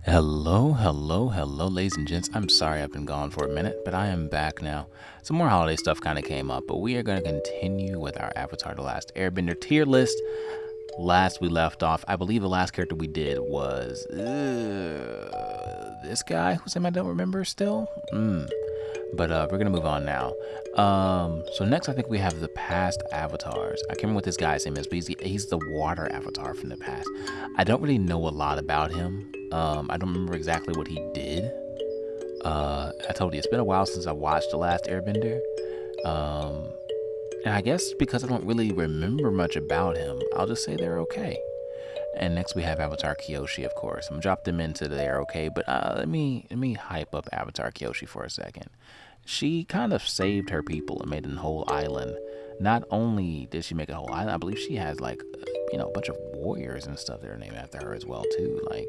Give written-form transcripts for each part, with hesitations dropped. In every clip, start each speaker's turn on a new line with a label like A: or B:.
A: Hello, ladies and gents. I'm sorry I've been gone for a minute, but I am back now. Some more holiday stuff kind of came up, but we are going to continue with our Avatar: The Last Airbender tier list. Last we left off, I believe the last character we did was this guy whose name I don't remember still. But we're gonna move on now. So next, I think we have the past avatars. I can't remember what this guy's name is, but he's the water avatar from the past. I don't really know a lot about him. I don't remember exactly what he did. I told you it's been a while since I watched The Last Airbender. And I guess because I don't really remember much about him, I'll just say they're okay. And next we have Avatar Kyoshi, of course. I'm gonna drop them into they're okay, but let me hype up Avatar Kyoshi for a second. She kind of saved her people and made a whole island. Not only did she make a whole island, I believe she has like a bunch of warriors and stuff that are named after her as well too. Like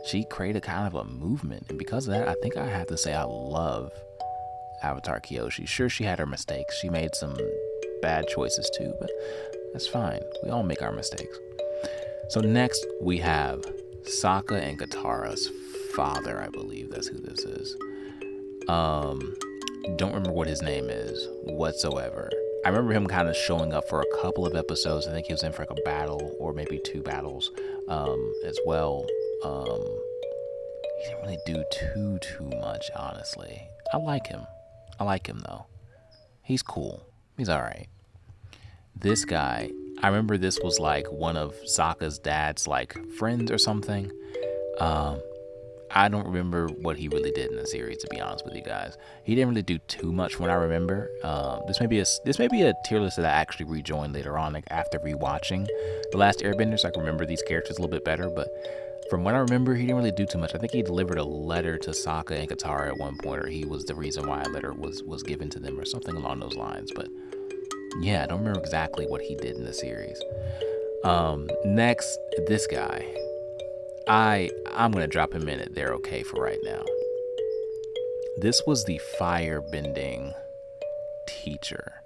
A: she created kind of a movement, and because of that, I think I have to say I love Avatar Kyoshi. Sure, she had her mistakes. She made some bad choices too, but that's fine. We all make our mistakes. So next we have Sokka and Katara's father. I believe that's who this is. Don't remember what his name is whatsoever. I remember him kind of showing up for a couple of episodes. I think he was in for like a battle or maybe two battles as well. He didn't really do too much, honestly. I like him though. He's cool. He's all right. This guy, I remember this was like one of Sokka's dad's like friends or something. I don't remember what he really did in the series, to be honest with you guys. He didn't really do too much from what I remember. This may be a tier list that I actually rejoined later on, like after rewatching The Last Airbender, so I can remember these characters a little bit better. But from what I remember, he didn't really do too much. I think he delivered a letter to Sokka and Katara at one point, or he was the reason why a letter was given to them, or something along those lines. But yeah, I don't remember exactly what he did in the series. Next, this guy. I'm gonna drop him in it. They're okay for right now. This was the firebending teacher.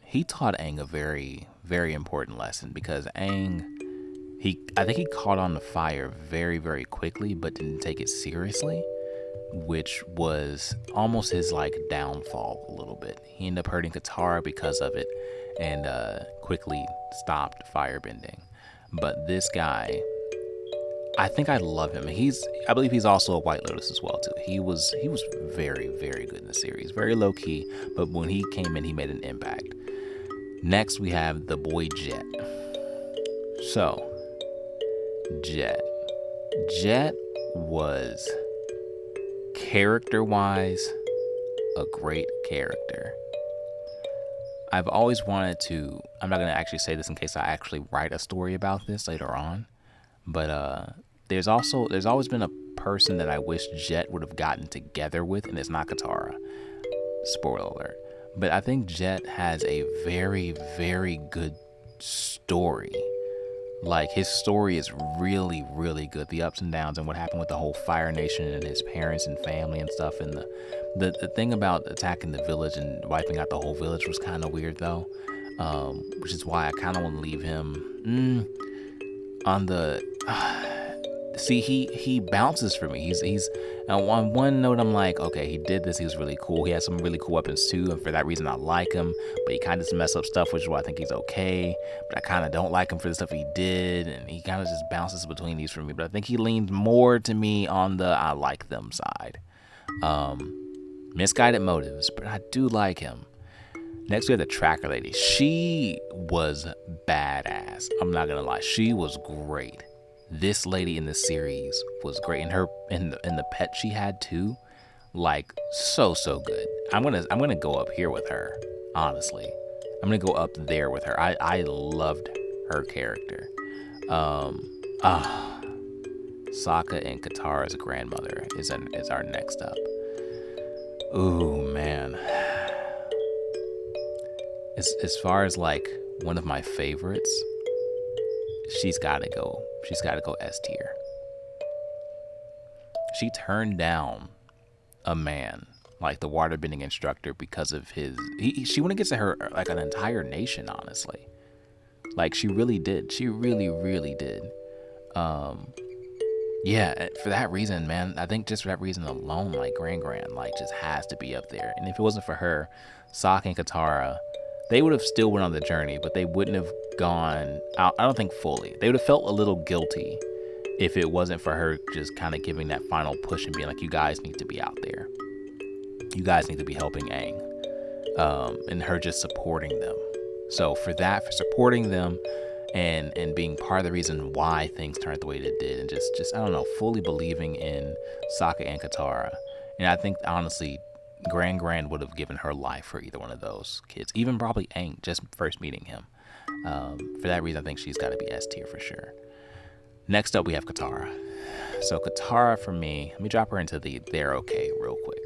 A: He taught Aang a very, very important lesson because Aang, I think he caught on the fire very, very quickly, but didn't take it seriously, which was almost his like downfall a little bit. He ended up hurting Katara because of it, and quickly stopped firebending. But this guy, I think I love him. I believe he's also a White Lotus as well too. He was very, very good in the series. Very low key, but when he came in, he made an impact. Next, we have the boy Jet. So, Jet was character-wise a great character. I've always wanted to, I'm not going to actually say this in case I actually write a story about this later on, but there's always been a person that I wish Jet would have gotten together with, and it's not Katara. Spoiler alert. But I think Jet has a very, very good story. Like, his story is really, really good. The ups and downs and what happened with the whole Fire Nation and his parents and family and stuff. And the thing about attacking the village and wiping out the whole village was kind of weird, though. Which is why I kind of want to leave him on the... See, he bounces for me. He's on one note, I'm like, okay, he did this. He was really cool. He has some really cool weapons too, and for that reason, I like him. But he kind of just mess up stuff, which is why I think he's okay. But I kind of don't like him for the stuff he did, and he kind of just bounces between these for me. But I think he leans more to me on the I like them side. Misguided motives, but I do like him. Next, we have the tracker lady. She was badass. I'm not gonna lie, she was great. This lady in the series was great, and her and the pet she had too, like so good. I'm gonna go up here with her. Honestly, I'm gonna go up there with her. I loved her character. Sokka and Katara's grandmother is our next up. Ooh man, as far as like one of my favorites, she's gotta go S tier. She turned down a man like the waterbending instructor because of she went against her like an entire nation, honestly. Like she really did. She really did. Yeah, for that reason, man, I think just for that reason alone, like Gran like just has to be up there. And if it wasn't for her, Sokka and Katara, they would have still went on the journey, but they wouldn't have gone. I don't think fully. They would have felt a little guilty if it wasn't for her just kind of giving that final push and being like, "You guys need to be out there. You guys need to be helping Aang," and her just supporting them. So for that, for supporting them, and being part of the reason why things turned the way they did, and just I don't know, fully believing in Sokka and Katara. And I think honestly, Gran would have given her life for either one of those kids, even probably Aang, just first meeting him. For that reason, I think she's got to be S tier for sure. Next up, we have Katara. So Katara, for me, let me drop her into they're okay real quick.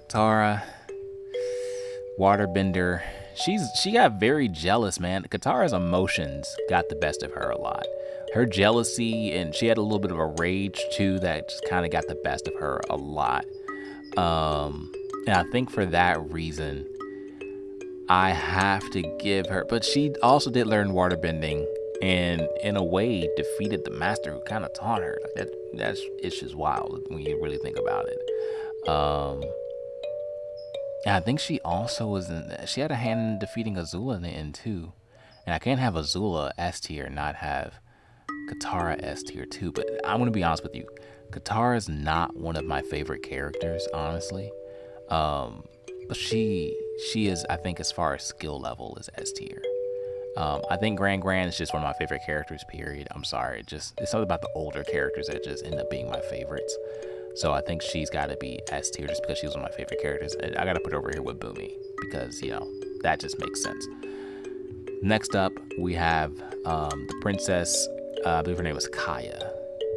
A: Katara, waterbender. She got very jealous, man. Katara's emotions got the best of her a lot. Her jealousy, and she had a little bit of a rage too that just kind of got the best of her a lot. And I think for that reason, I have to give her. But she also did learn waterbending, and in a way defeated the master who kind of taught her. Like it's just wild when you really think about it. And I think she also was she had a hand in defeating Azula in the end too. And I can't have Azula S tier and not have Katara S tier too. But I'm gonna be honest with you, Katara is not one of my favorite characters, honestly. But she is, I think, as far as skill level, is S tier. I think Gran is just one of my favorite characters, period. I'm sorry, it's something about the older characters that just end up being my favorites. So I think she's got to be S tier just because she was one of my favorite characters. And I got to put her over here with Boomy because, that just makes sense. Next up, we have the princess, I believe her name was Kaya.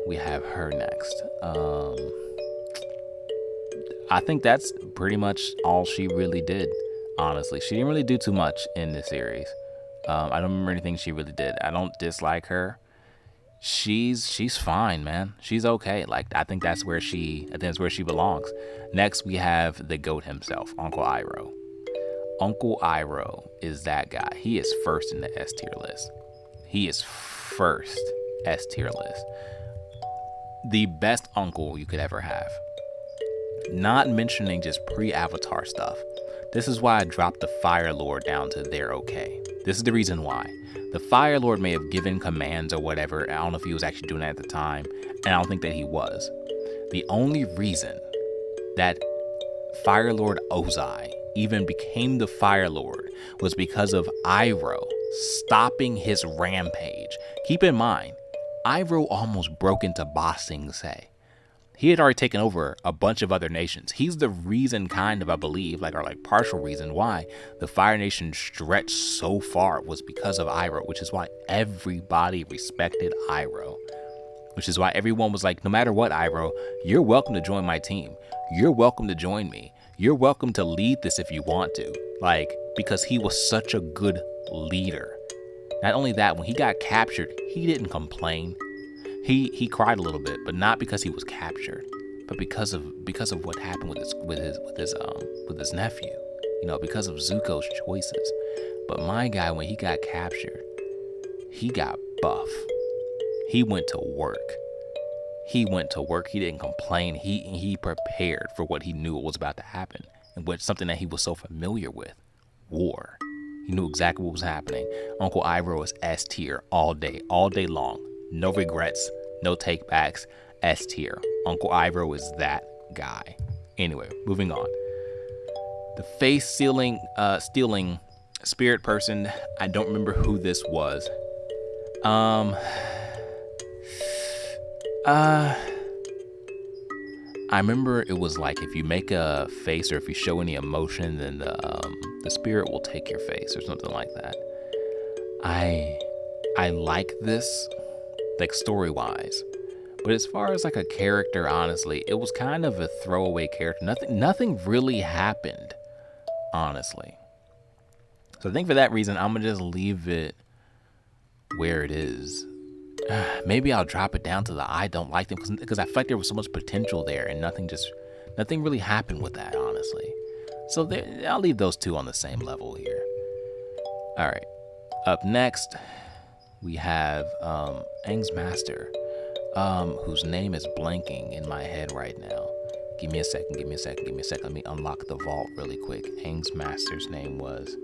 A: We have her next. I think that's pretty much all she really did, honestly. She didn't really do too much in this series. I don't remember anything she really did. I don't dislike her. She's fine, man. She's okay. Like, I think that's where she belongs. Next, we have the GOAT himself, Uncle Iroh. Uncle Iroh is that guy. He is first in the S tier list. He is first S tier list. The best uncle you could ever have. Not mentioning just pre-Avatar stuff. This is why I dropped the Fire Lord down to they're okay. This is the reason why. The Fire Lord may have given commands or whatever. I don't know if he was actually doing that at the time, and I don't think that he was. The only reason that Fire Lord Ozai even became the Fire Lord was because of Iroh stopping his rampage. Keep in mind, Iroh almost broke into Ba Sing Se. He had already taken over a bunch of other nations. He's the reason, kind of, I believe, partial reason why the Fire Nation stretched so far was because of Iroh, which is why everybody respected Iroh. Which is why everyone was like, no matter what, Iroh, you're welcome to join my team. You're welcome to join me. You're welcome to lead this if you want to. Because he was such a good leader. Not only that, when he got captured, he didn't complain. He cried a little bit, but not because he was captured, but because of what happened with his nephew, because of Zuko's choices. But my guy, when he got captured, he got buff. He went to work. He didn't complain. He prepared for what he knew was about to happen, and what something that he was so familiar with, war. He knew exactly what was happening. Uncle Iroh is S tier all day long. No regrets, no takebacks, S tier. Uncle Iroh is that guy. Anyway, moving on. The face stealing spirit person, I don't remember who this was. I remember it was like if you make a face or if you show any emotion, then the spirit will take your face or something like that. I like this, story-wise, but as far as a character, honestly, it was kind of a throwaway character. Nothing really happened, honestly. So I think for that reason, I'm gonna just leave it where it is. Maybe I'll drop it down to the I don't like them because I feel like there was so much potential there and nothing really happened with that, honestly. So I'll leave those two on the same level here. All right. Up next, we have Aang's master. whose name is blanking in my head right now. Give me a second. Let me unlock the vault really quick. Aang's master's name was...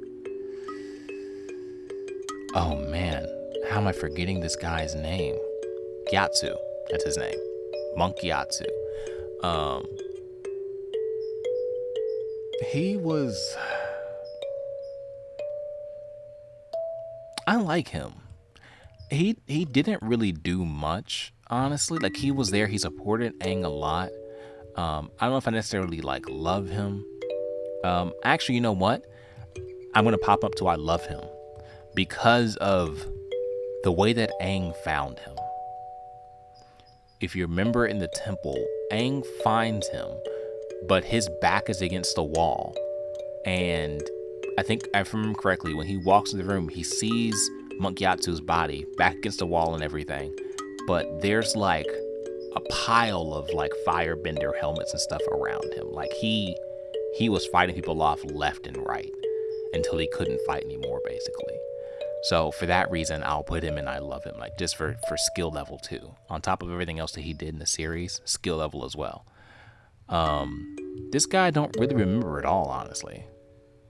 A: Oh man, how am I forgetting this guy's name? Gyatso, that's his name. Monk Gyatso. He was... I like him. He didn't really do much, honestly. Like, he was there, he supported Aang a lot. I don't know if I necessarily like love him. Actually, you know what? I'm gonna pop up to I love him because of the way that Aang found him. If you remember in the temple, Aang finds him, but his back is against the wall. And I think, if I remember correctly, when he walks in the room, he sees Monk Gyatso's body back against the wall and everything. But there's like a pile of like firebender helmets and stuff around him. Like he was fighting people off left and right until he couldn't fight anymore, basically. So for that reason, I'll put him in I love him, like just for skill level too. On top of everything else that he did in the series, skill level as well. This guy I don't really remember at all, honestly.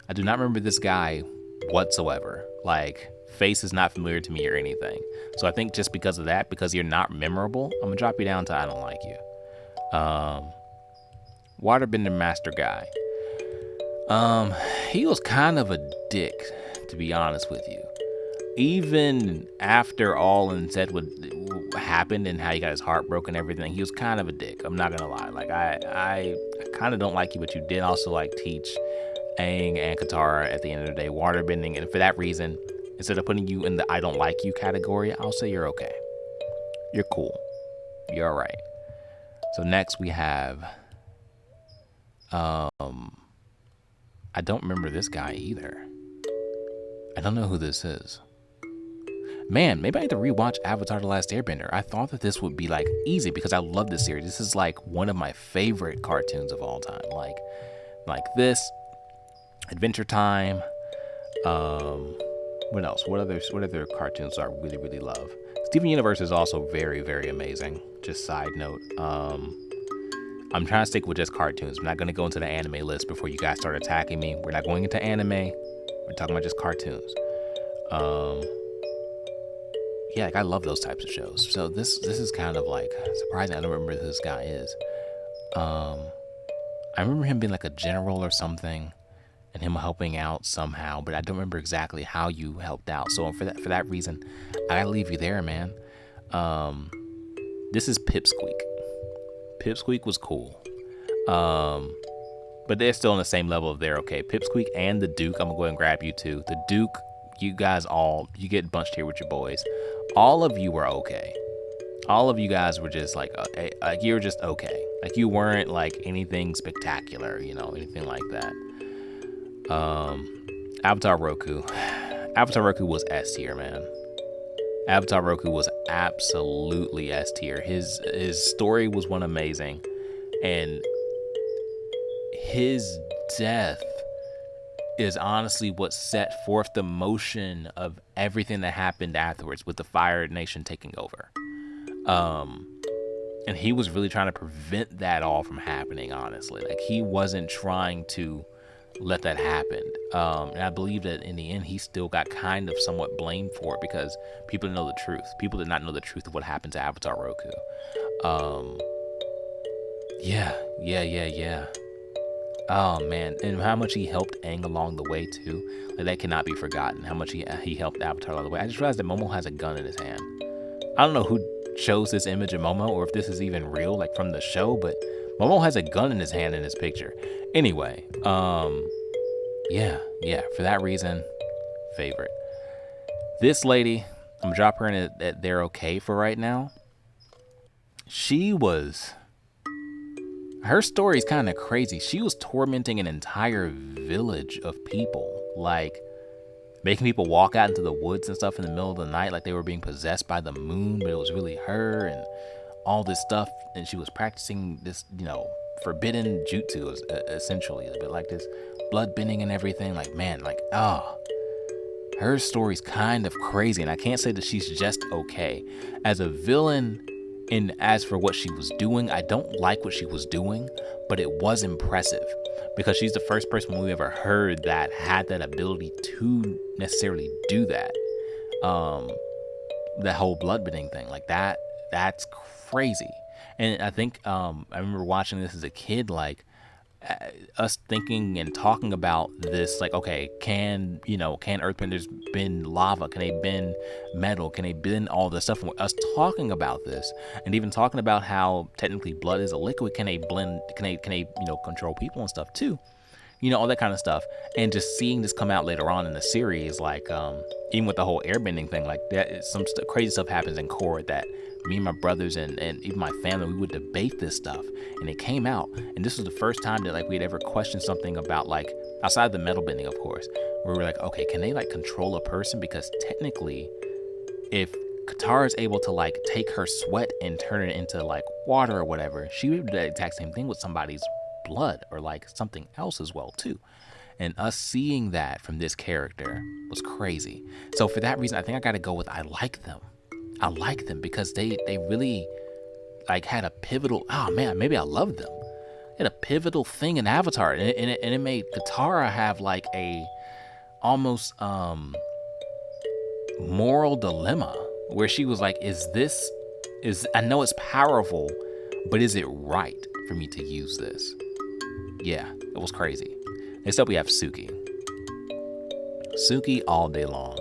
A: I do not remember this guy whatsoever. Like, face is not familiar to me or anything. So I think just because of that, because you're not memorable, I'm gonna drop you down to I don't like you. Waterbender Master guy. He was kind of a dick, to be honest with you. Even after all and said what happened and how he got his heart broken and everything, he was kind of a dick. I'm not gonna lie. Like, I kind of don't like you, but you did also like teach Aang and Katara at the end of the day waterbending, and for that reason, instead of putting you in the I don't like you category, I'll say you're okay. You're cool. You're all right. So next we have, I don't remember this guy either. I don't know who this is. Man, maybe I need to rewatch Avatar: The Last Airbender. I thought that this would be like easy because I love this series. This is like one of my favorite cartoons of all time. Like this, Adventure Time. What else? What other cartoons do I really, really love? Steven Universe is also very, very amazing. Just side note. I'm trying to stick with just cartoons. I'm not going to go into the anime list before you guys start attacking me. We're not going into anime. We're talking about just cartoons. Yeah, like I love those types of shows. So this is kind of like surprising. I don't remember who this guy is. I remember him being like a general or something, and him helping out somehow, but I don't remember exactly how you helped out. So for that reason, I gotta leave you there, man. This is Pipsqueak. Pipsqueak was cool. But they're still on the same level of they're okay. Pipsqueak and the Duke, I'm gonna go ahead and grab you too. The Duke, you guys you get bunched here with your boys. All of you were okay. All of you guys were just like you were just okay. Like you weren't like anything spectacular, anything like that. Avatar Roku. Avatar Roku was S tier, man. Avatar Roku was absolutely S tier. His story was one amazing, and his death is honestly what set forth the motion of everything that happened afterwards with the Fire Nation taking over. And he was really trying to prevent that all from happening, honestly. Like, he wasn't trying to let that happen. And I believe that in the end, he still got kind of somewhat blamed for it because people didn't know the truth. People did not know the truth of what happened to Avatar Roku. Yeah. Oh man, and how much he helped Aang along the way too. Like, that cannot be forgotten. How much he helped Avatar along the way. I just realized that Momo has a gun in his hand. I don't know who chose this image of Momo or if this is even real, like from the show, but Momo has a gun in his hand in his picture. Anyway, yeah. For that reason, favorite. This lady, I'm gonna drop her in at they're okay for right now. Her story is kind of crazy. She was tormenting an entire village of people, like making people walk out into the woods and stuff in the middle of the night like they were being possessed by the moon, but it was really her and all this stuff. And she was practicing this, forbidden jutsu, essentially, a bit like this blood bending and everything. Like, man, her story's kind of crazy, and I can't say that she's just okay. As a villain And as for what she was doing, I don't like what she was doing, but it was impressive because she's the first person we ever heard that had that ability to necessarily do that. That whole bloodbending thing, like that's crazy. And I think I remember watching this as a kid, like us thinking and talking about this, like, okay, can earthbenders bend lava? Can they bend metal? Can they bend all this stuff? And us talking about this and even talking about how technically blood is a liquid. Can they blend? Can they control people and stuff too? All that kind of stuff. And just seeing this come out later on in the series, like even with the whole airbending thing, like that, some crazy stuff happens in court that me and my brothers and even my family, we would debate this stuff, and it came out. And this was the first time that like we had ever questioned something about, like, outside the metal bending, of course, where we were like, okay, can they like control a person? Because technically, if Katara is able to like take her sweat and turn it into like water or whatever, she would do the exact same thing with somebody's blood or like something else as well too. And us seeing that from this character was crazy. So for that reason, I think I got to go with I like them because they really like had a pivotal, maybe I love them. They had a pivotal thing in Avatar, and it made Katara have like a almost moral dilemma where she was like, I know it's powerful, but is it right for me to use this? Yeah, it was crazy. Next up, we have Suki. Suki all day long.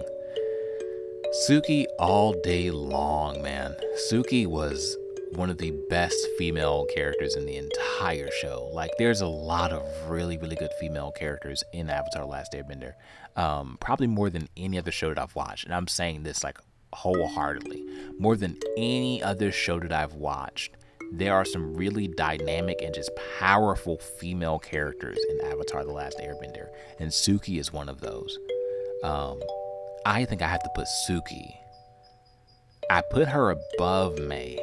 A: Suki all day long, man. Suki was one of the best female characters in the entire show. Like, there's a lot of really, really good female characters in Avatar: The Last Airbender. Probably more than any other show that I've watched. And I'm saying this like wholeheartedly. More than any other show that I've watched, there are some really dynamic and just powerful female characters in Avatar: The Last Airbender. And Suki is one of those. I think I have to put Suki. I put her above May.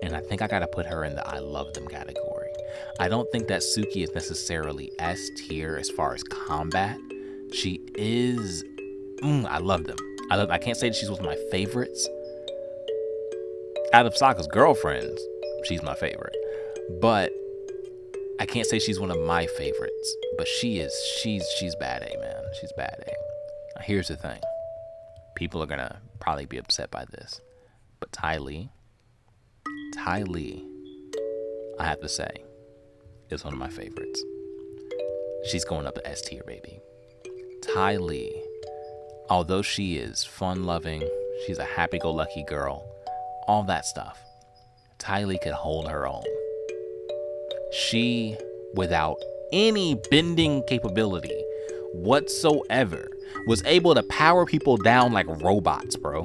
A: And I think I gotta put her in the I love them category. I don't think that Suki is necessarily S tier as far as combat. She is, I love them. I can't say that she's one of my favorites. Out of Sokka's girlfriends, she's my favorite. But I can't say she's one of my favorites. But she's bad A, man. She's bad A. Now, here's the thing. People are gonna probably be upset by this. But Ty Lee, I have to say, is one of my favorites. She's going up to S tier, baby. Ty Lee, although she is fun-loving, she's a happy-go-lucky girl, all that stuff, Ty Lee could hold her own. She, without any bending capability whatsoever, was able to power people down like robots, bro.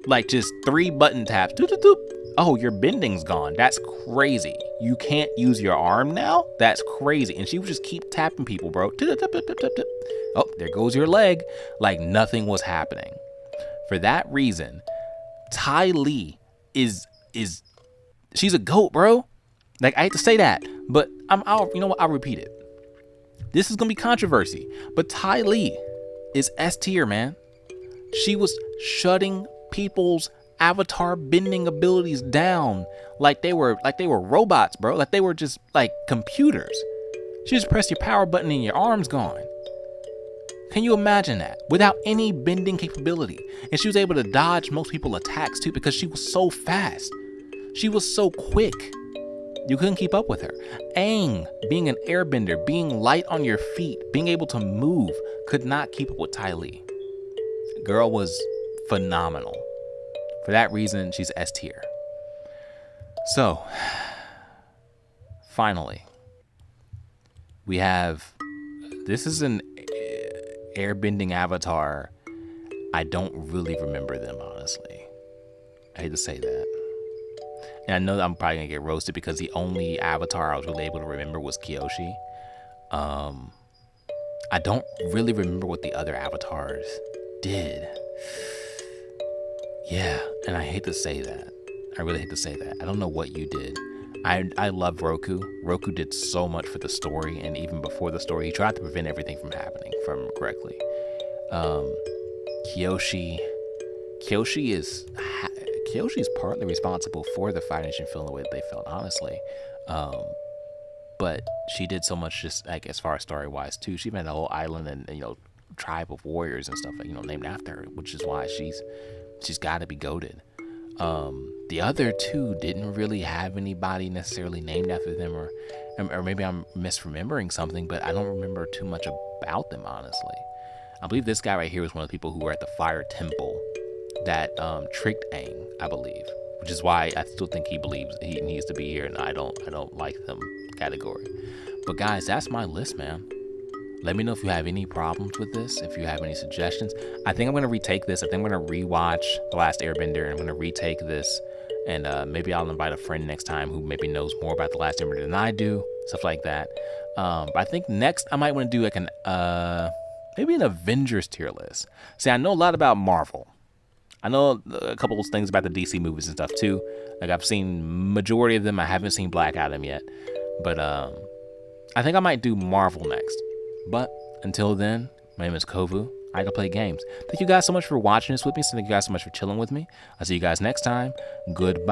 A: Like just 3 button taps. Doop, doop, doop. Oh, your bending's gone. That's crazy. You can't use your arm now? That's crazy. And she would just keep tapping people, bro. Oh, there goes your leg. Like nothing was happening. For that reason, Ty Lee is she's a GOAT, bro. Like, I hate to say that, but I'll repeat it. This is gonna be controversy, but Ty Lee is S tier, man. She was shutting people's avatar bending abilities down like they were robots, bro. Like they were just like computers. She just pressed your power button and your arm's gone. Can you imagine that? Without any bending capability. And she was able to dodge most people's attacks too because she was so fast. She was so quick. You couldn't keep up with her. Aang, being an airbender, being light on your feet, being able to move, could not keep up with Ty Lee. Girl was phenomenal. For that reason, she's S tier. So, finally, we have, this is an airbending avatar. I don't really remember them, honestly. I hate to say that. And I know that I'm probably gonna get roasted because the only avatar I was really able to remember was Kyoshi. I don't really remember what the other avatars did. Yeah, and I hate to say that. I really hate to say that. I don't know what you did. I love Roku. Roku did so much for the story, and even before the story, he tried to prevent everything from happening correctly. Kyoshi Kyoshi's partly responsible for the Fire Nation feeling the way that they felt, honestly. But she did so much, just like as far as story wise too. She made a whole island and tribe of warriors and stuff, named after her, which is why she's got to be goated. The other two didn't really have anybody necessarily named after them, or maybe I'm misremembering something, but I don't remember too much about them, honestly. I believe this guy right here was one of the people who were at the Fire Temple that tricked Aang, I believe, which is why I still think he believes he needs to be here, and I don't like them category. But guys, that's my list, man. Let me know if you have any problems with this, if you have any suggestions. I think I'm going to retake this. I think I'm going to rewatch The Last Airbender, and I'm going to retake this, and maybe I'll invite a friend next time who maybe knows more about The Last Airbender than I do, stuff like that. But I think next I might want to do like maybe an Avengers tier list. See, I know a lot about Marvel. I know a couple of things about the DC movies and stuff too. Like I've seen majority of them. I haven't seen Black Adam yet, but I think I might do Marvel next. But until then, my name is Kovu. I like to play games. Thank you guys so much for watching this with me. So thank you guys so much for chilling with me. I'll see you guys next time. Goodbye.